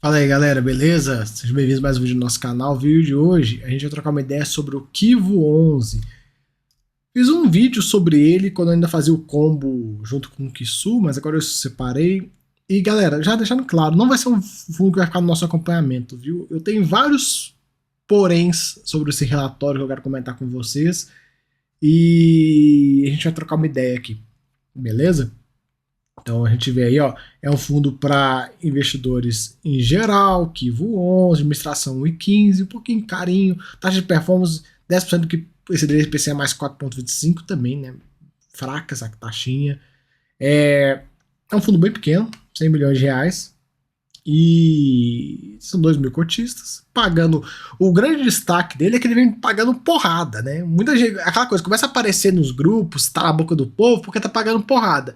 Fala aí galera, beleza? Sejam bem-vindos a mais um vídeo do nosso canal. O vídeo de hoje a gente vai trocar uma ideia sobre o Kivo 11. Fiz um vídeo sobre ele quando eu ainda fazia o combo junto com o Kisu, mas agora eu separei. E galera, já deixando claro, não vai ser um fundo que vai ficar no nosso acompanhamento, viu? Eu tenho vários poréns sobre esse relatório que eu quero comentar com vocês e a gente vai trocar uma ideia aqui, beleza? Então a gente vê aí, ó, é um fundo para investidores em geral, Kivo 11, administração 1,15, um pouquinho carinho, taxa de performance 10% do que esse DPCA mais 4,25 também, né? Fraca essa taxinha. É um fundo bem pequeno, 100 milhões de reais. E são 2 mil cotistas pagando. O grande destaque dele é que ele vem pagando porrada, né? Muita gente, aquela coisa, começa a aparecer nos grupos, tá na boca do povo porque tá pagando porrada.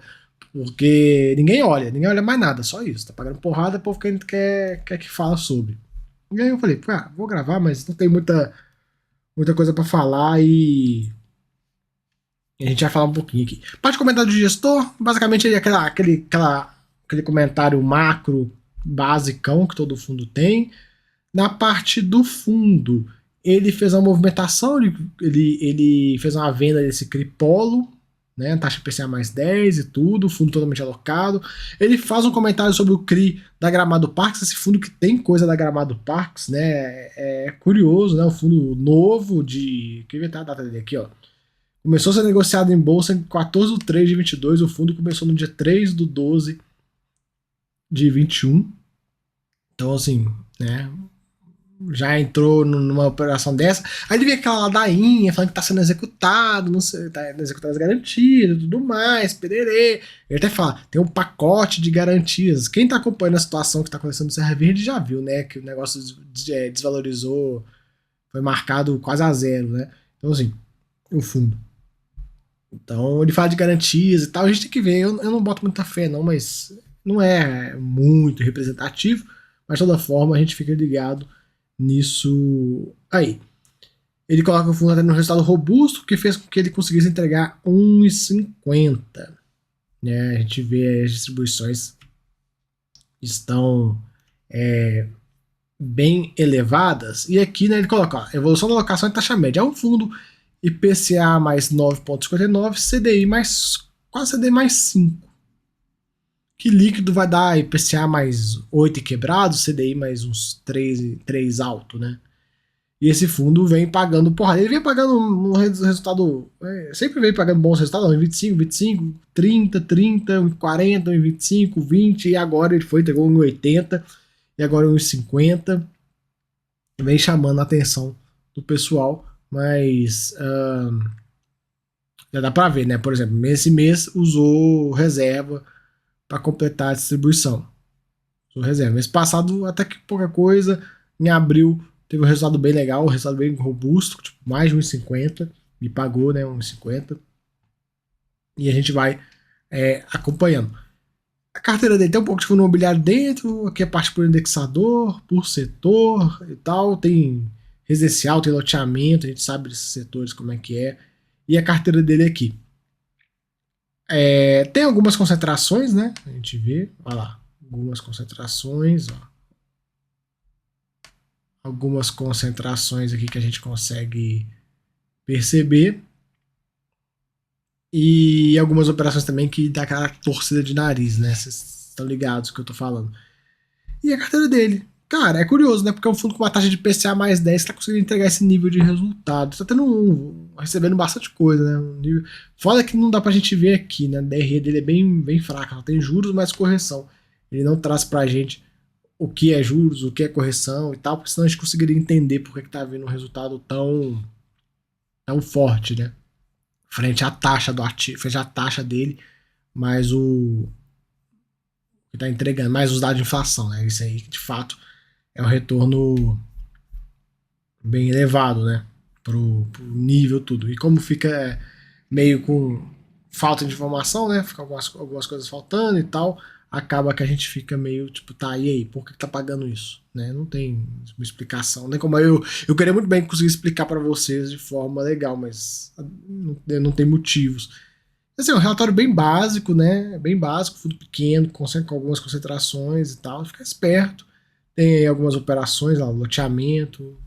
Porque ninguém olha mais nada, só isso. Tá pagando porrada, o povo quer que fala sobre. E aí eu falei, vou gravar, mas não tem muita coisa para falar e a gente vai falar um pouquinho aqui. Parte de comentário do gestor, basicamente é aquele comentário macro basicão que todo fundo tem. Na parte do fundo, ele fez uma movimentação, ele fez uma venda desse Cripolo, né, taxa PCA mais 10 e tudo, fundo totalmente alocado. Ele faz um comentário sobre o CRI da Gramado Parks, esse fundo que tem coisa da Gramado Parks, né, é curioso, né, um fundo novo de... Deixa eu ver a data dele aqui, ó. Começou a ser negociado em bolsa em 14 de 3 de 22, o fundo começou no dia 3 de 12 de 21. Então, assim, né, já entrou numa operação dessa. Aí ele vê aquela ladainha falando que tá sendo executado, não sei, tá executando as garantias e tudo mais, pererê. Ele até fala, tem um pacote de garantias. Quem tá acompanhando a situação que tá acontecendo no Serra Verde já viu, né, que o negócio desvalorizou, foi marcado quase a zero, né. Então, assim, o fundo. Então, ele fala de garantias e tal, a gente tem que ver. Eu não boto muita fé, não, mas não é muito representativo. Mas, de toda forma, a gente fica ligado nisso aí. Ele coloca o fundo até no resultado robusto, que fez com que ele conseguisse entregar 1,50. Né? A gente vê as distribuições estão bem elevadas. E aqui, né, ele coloca ó, evolução da alocação e taxa média. É um fundo IPCA mais 9,59, CDI mais quase CDI mais 5. Que líquido vai dar IPCA mais 8 e quebrado, CDI mais uns 3 alto, né? E esse fundo vem pagando porrada. Ele vem pagando um resultado. Sempre vem pagando bons resultados, 1,25, 25, 30, 30, 40, 1,25, 20, e agora ele foi, entregou 1,80 e agora 1,50. Vem chamando a atenção do pessoal, mas já dá para ver, né? Por exemplo, esse mês usou reserva para completar a distribuição. Usou reserva. Mês passado, até que pouca coisa. Em abril, teve um resultado bem legal, um resultado bem robusto, tipo, mais de 1,50. Me pagou, né? 1,50. E a gente vai acompanhando. A carteira dele tem um pouco de fundo imobiliário dentro, aqui a parte por indexador, por setor e tal. Tem residencial, tem loteamento, a gente sabe desses setores como é que é. E a carteira dele aqui. Tem algumas concentrações, né? A gente vê, olha lá, algumas concentrações, ó. Algumas concentrações aqui que a gente consegue perceber. E algumas operações também que dá aquela torcida de nariz, né? Vocês estão ligados do que eu tô falando. E a carteira dele. Cara, é curioso, né? Porque é um fundo com uma taxa de PCA mais 10 que tá conseguindo entregar esse nível de resultado. Tá recebendo bastante coisa, né? Um nível... Foda que não dá pra gente ver aqui, né? A DRE dele é bem fraca. Ela tem juros mais correção. Ele não traz pra gente o que é juros, o que é correção e tal, porque senão a gente conseguiria entender por que tá vindo um resultado tão forte, né? Frente à taxa do ativo, frente à taxa dele, mais o que tá entregando, mais os dados de inflação, né? Isso aí que de fato é um retorno bem elevado, né? Pro nível tudo. E como fica meio com falta de informação, né? Fica algumas coisas faltando e tal, acaba que a gente fica meio tipo, tá, e aí, por que tá pagando isso? Né? Não tem uma explicação, nem como eu queria muito bem conseguir explicar para vocês de forma legal, mas não tem motivos. Assim, é um relatório bem básico, né? Bem básico, fundo pequeno, com algumas concentrações e tal, fica esperto. Tem aí algumas operações, lá, loteamento,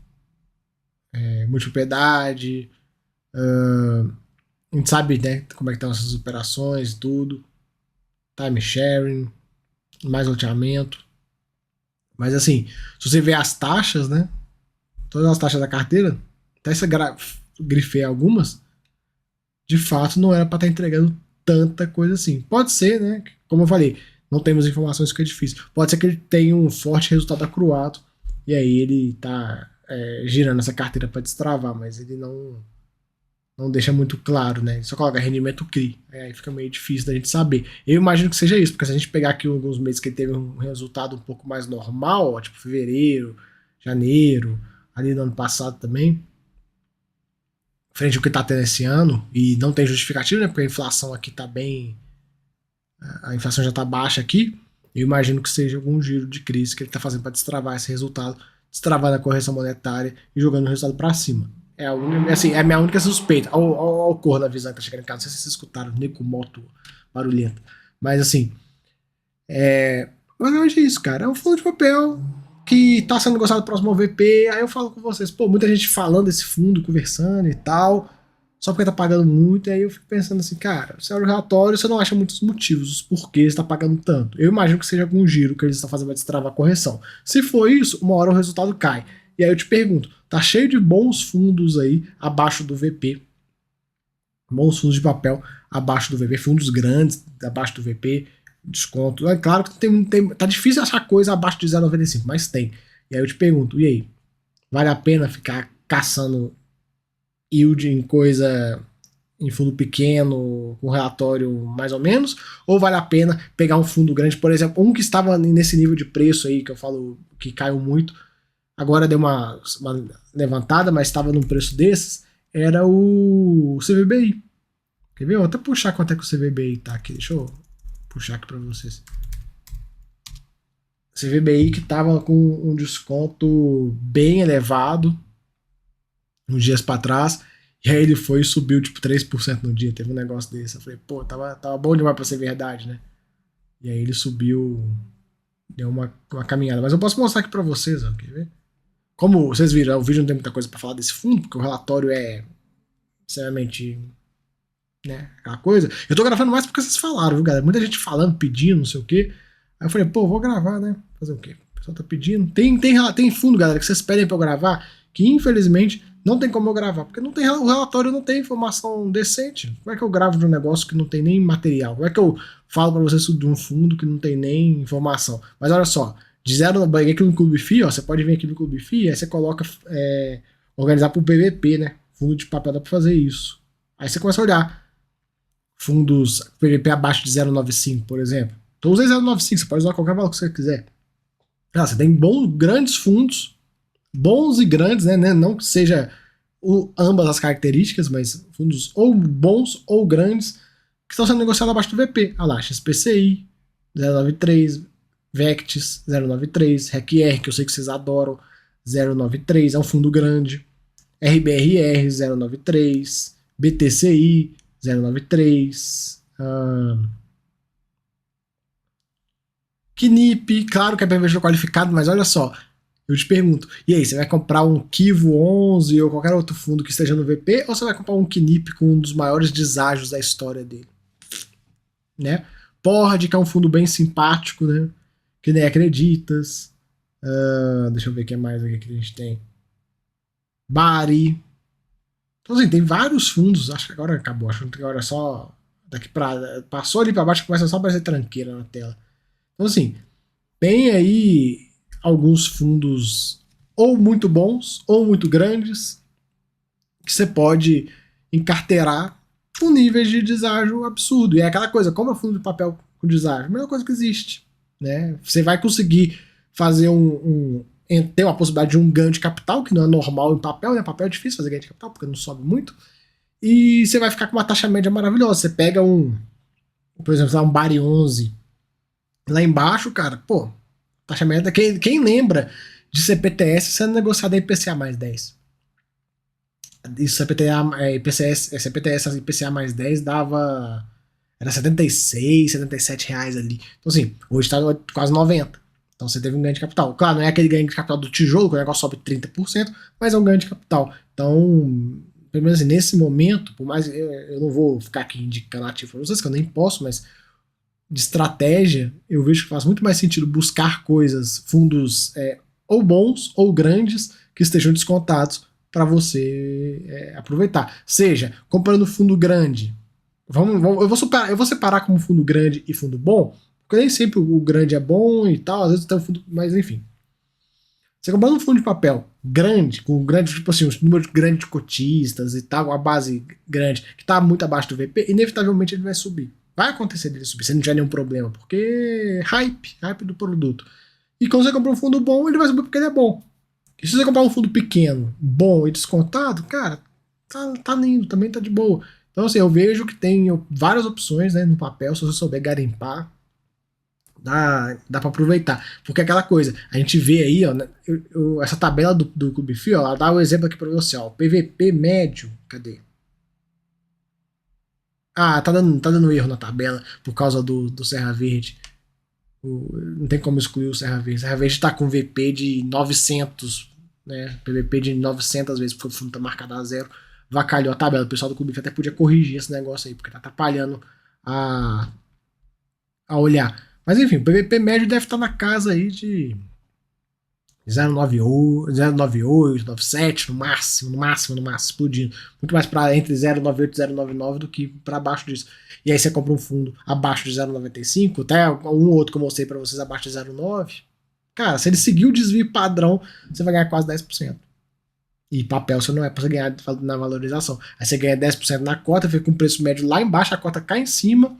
multipropriedade, a gente sabe, né, como é que estão essas operações e tudo, time sharing, mais loteamento. Mas assim, se você ver as taxas, né, todas as taxas da carteira, até essa grifei algumas, de fato não era para estar entregando tanta coisa assim. Pode ser, né, como eu falei, não temos informações que é difícil. Pode ser que ele tenha um forte resultado acruado e aí ele tá girando essa carteira para destravar, mas ele não deixa muito claro, né? Ele só coloca rendimento CRI. Aí fica meio difícil da gente saber. Eu imagino que seja isso, porque se a gente pegar aqui alguns meses que ele teve um resultado um pouco mais normal, ó, tipo fevereiro, janeiro, ali no ano passado também, frente ao que tá tendo esse ano, e não tem justificativo, né? Porque a inflação aqui tá bem. A inflação já tá baixa aqui. Eu imagino que seja algum giro de crise que ele tá fazendo para destravar esse resultado, destravar a correção monetária e jogando o resultado para cima. Assim, é a minha única suspeita. Olha o cor da visão que tá chegando em casa. Não sei se vocês escutaram, Nico Moto barulhenta. Mas assim, basicamente é isso, cara. É um fundo de papel que tá sendo negociado próximo ao VP. Aí eu falo com vocês, pô, muita gente falando desse fundo, conversando e tal, só porque tá pagando muito. E aí eu fico pensando assim, cara, você olha o relatório, você não acha muitos motivos, os porquês tá pagando tanto. Eu imagino que seja algum giro que eles estão fazendo para destravar a correção. Se for isso, uma hora o resultado cai. E aí eu te pergunto, tá cheio de bons fundos aí abaixo do VP, bons fundos de papel abaixo do VP, fundos grandes abaixo do VP, desconto. É claro que tá difícil achar coisa abaixo de 0,95, mas tem. E aí eu te pergunto, e aí? Vale a pena ficar caçando yield em coisa em fundo pequeno, com relatório mais ou menos? Ou vale a pena pegar um fundo grande, por exemplo, um que estava nesse nível de preço aí, que eu falo que caiu muito, agora deu uma levantada, mas estava num preço desses, era o CVBI. Quer ver? Vou até puxar quanto é que o CVBI tá aqui. Deixa eu puxar aqui para vocês. CVBI que tava com um desconto bem elevado uns dias para trás, e aí ele foi e subiu tipo 3% no dia. Teve um negócio desse. Eu falei, pô, tava bom demais para ser verdade, né? E aí ele subiu, deu uma caminhada. Mas eu posso mostrar aqui para vocês, ó, quer ver? Como vocês viram, o vídeo não tem muita coisa para falar desse fundo, porque o relatório é sinceramente, né, aquela coisa. Eu tô gravando mais porque vocês falaram, viu, galera? Muita gente falando, pedindo, não sei o quê. Aí eu falei, pô, vou gravar, né? Fazer o quê? O pessoal tá pedindo. Tem fundo, galera, que vocês pedem pra eu gravar, que infelizmente não tem como eu gravar, porque não tem, o relatório não tem informação decente. Como é que eu gravo de um negócio que não tem nem material? Como é que eu falo pra vocês de um fundo que não tem nem informação? Mas olha só, de zero, aqui no Clube FI, ó, você pode vir aqui no Clube FI, aí você coloca organizar por PVP, né? Fundo de papel dá pra fazer isso. Aí você começa a olhar fundos PVP abaixo de 0,95, por exemplo. Então usei 0,95, você pode usar qualquer valor que você quiser. Você tem grandes fundos, bons e grandes, né? Não que seja ambas as características, mas fundos ou bons ou grandes que estão sendo negociados abaixo do VP. Olha lá, XPCI 0,93, Vectis 0,93, RECR, que eu sei que vocês adoram, 0,93, é um fundo grande. RBRR 0,93, BTCI 0,93, KNIP, claro que é para investidor qualificado, mas olha só, eu te pergunto, e aí, você vai comprar um Kivo 11 ou qualquer outro fundo que esteja no VP, ou você vai comprar um KNIP com um dos maiores deságios da história dele? Né? Pord, que é um fundo bem simpático, né? Que nem Acreditas. Deixa eu ver o que mais aqui que a gente tem. Bari. Então, assim, tem vários fundos. Acho que agora acabou. Acho que agora é só. Daqui pra. Passou ali pra baixo, começa só a aparecer tranqueira na tela. Então, assim, tem aí alguns fundos ou muito bons ou muito grandes que você pode encarteirar com níveis de deságio absurdo. E é aquela coisa, como é fundo de papel com deságio? A melhor coisa que existe. Né? Você vai conseguir fazer ter uma possibilidade de um ganho de capital, que não é normal em papel, né? Papel é difícil fazer ganho de capital, porque não sobe muito. E você vai ficar com uma taxa média maravilhosa. Você pega por exemplo, um Bari 11 lá embaixo, cara, pô, taxa média, quem lembra de CPTS sendo negociado a IPCA mais 10? Isso, CPTS, IPCA mais 10 era 76, 77 reais ali. Então assim, hoje tá quase 90. Então você teve um ganho de capital. Claro, não é aquele ganho de capital do tijolo, que o negócio sobe 30%, mas é um ganho de capital. Então, pelo menos assim, nesse momento, por mais eu não vou ficar aqui indicando ativo para vocês, que eu nem posso, mas de estratégia, eu vejo que faz muito mais sentido buscar coisas, fundos ou bons ou grandes que estejam descontados para você aproveitar. Seja comprando fundo grande. Eu vou separar como fundo grande e fundo bom, porque nem sempre o grande é bom e tal, às vezes tem um fundo, mas enfim. Você comprando um fundo de papel grande, com grande, tipo assim, um número grande de cotistas e tal, uma base grande, que está muito abaixo do VP, inevitavelmente ele vai subir. Vai acontecer dele subir, se não tiver nenhum problema, porque hype do produto. E quando você comprar um fundo bom, ele vai subir porque ele é bom. E se você comprar um fundo pequeno, bom e descontado, cara, tá lindo, também tá de boa. Então, assim, eu vejo que tem várias opções, né, no papel, se você souber garimpar, dá para aproveitar. Porque é aquela coisa, a gente vê aí, ó, essa tabela do Clube FI, ó, ela dá o exemplo aqui para você, ó, PVP médio, cadê? Ah, tá dando erro na tabela por causa do Serra Verde. Não tem como excluir o Serra Verde. Serra Verde tá com VP de 900, né? PVP de 900 vezes, porque o fundo tá marcado a zero. Vacalhou a tabela. O pessoal do Clube FI até podia corrigir esse negócio aí, porque tá atrapalhando a olhar. Mas enfim, o PVP médio deve estar na casa aí de 0,98, 0,98, 0,97 no máximo, explodindo. Muito mais para entre 0,98 e 0,99 do que para baixo disso. E aí você compra um fundo abaixo de 0,95, até um outro que eu mostrei para vocês abaixo de 0,9. Cara, se ele seguir o desvio padrão, você vai ganhar quase 10%. E papel você não é para você ganhar na valorização. Aí você ganha 10% na cota, fica com o preço médio lá embaixo, a cota cai em cima,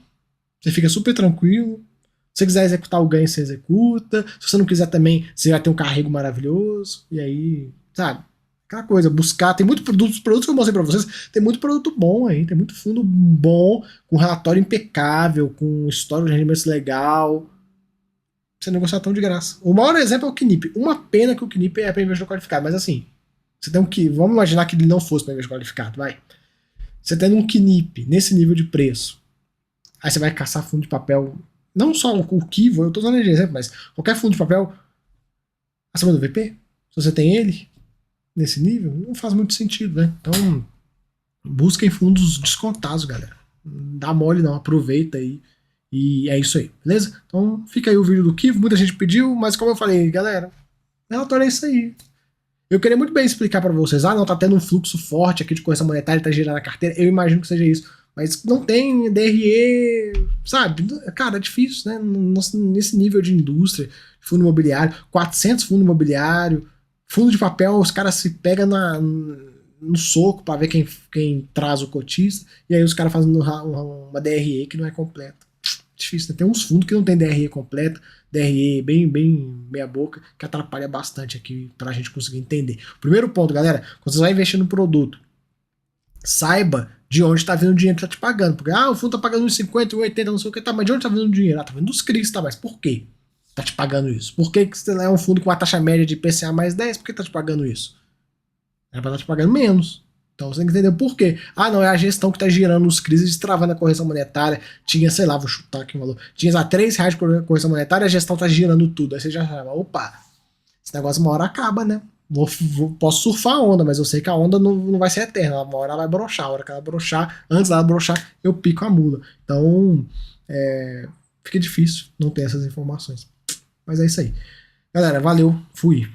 você fica super tranquilo. Se você quiser executar o ganho, você executa. Se você não quiser também, você vai ter um carrego maravilhoso. E aí, sabe? Aquela coisa, buscar. Tem muitos produtos que eu mostrei pra vocês. Tem muito produto bom aí. Tem muito fundo bom, com relatório impecável, com história de rendimentos legal. Pra você negociar tão de graça. O maior exemplo é o Knip. Uma pena que o Knip é para investidor qualificado. Mas assim, você tem vamos imaginar que ele não fosse para investidor qualificado, vai. Você tendo um Knip nesse nível de preço, aí você vai caçar fundo de papel. Não só o Kivo, eu tô usando de exemplo, mas qualquer fundo de papel acima do VP, se você tem ele nesse nível, não faz muito sentido, né? Então, busquem fundos descontados, galera. Dá mole não, aproveita aí. E é isso aí, beleza? Então, fica aí o vídeo do Kivo, muita gente pediu, mas como eu falei, galera, relatório é isso aí. Eu queria muito bem explicar para vocês, não, tá tendo um fluxo forte aqui de correção monetária, tá girando a carteira, eu imagino que seja isso. Mas não tem DRE, sabe? Cara, é difícil, né? Nesse nível de indústria, fundo imobiliário, 400 fundo imobiliário, fundo de papel, os caras se pegam no soco para ver quem traz o cotista, e aí os caras fazem uma DRE que não é completa. Difícil, né? Tem uns fundos que não tem DRE completa, DRE bem meia boca, que atrapalha bastante aqui pra gente conseguir entender. Primeiro ponto, galera, quando você vai investir no produto, saiba de onde está vindo o dinheiro que está te pagando. Porque, o fundo está pagando uns 50, 80, não sei o que, tá, mas de onde está vindo o dinheiro? Tá vindo dos CRIs, tá, mas por quê? Tá te pagando isso? Por que você é um fundo com uma taxa média de IPCA mais 10? Por que tá te pagando isso? Era para estar te pagando menos. Então você tem que entender por quê. Não, é a gestão que está girando os CRIs, destravando a correção monetária. Tinha, sei lá, vou chutar aqui um valor. Tinha lá R$3 de correção monetária, a gestão está girando tudo. Aí você já fala, opa, esse negócio uma hora acaba, né? Posso surfar a onda, mas eu sei que a onda não vai ser eterna. Uma hora ela vai broxar. A hora que ela broxar, antes dela broxar, eu pico a mula. Então, fica difícil não ter essas informações. Mas é isso aí. Galera, valeu. Fui.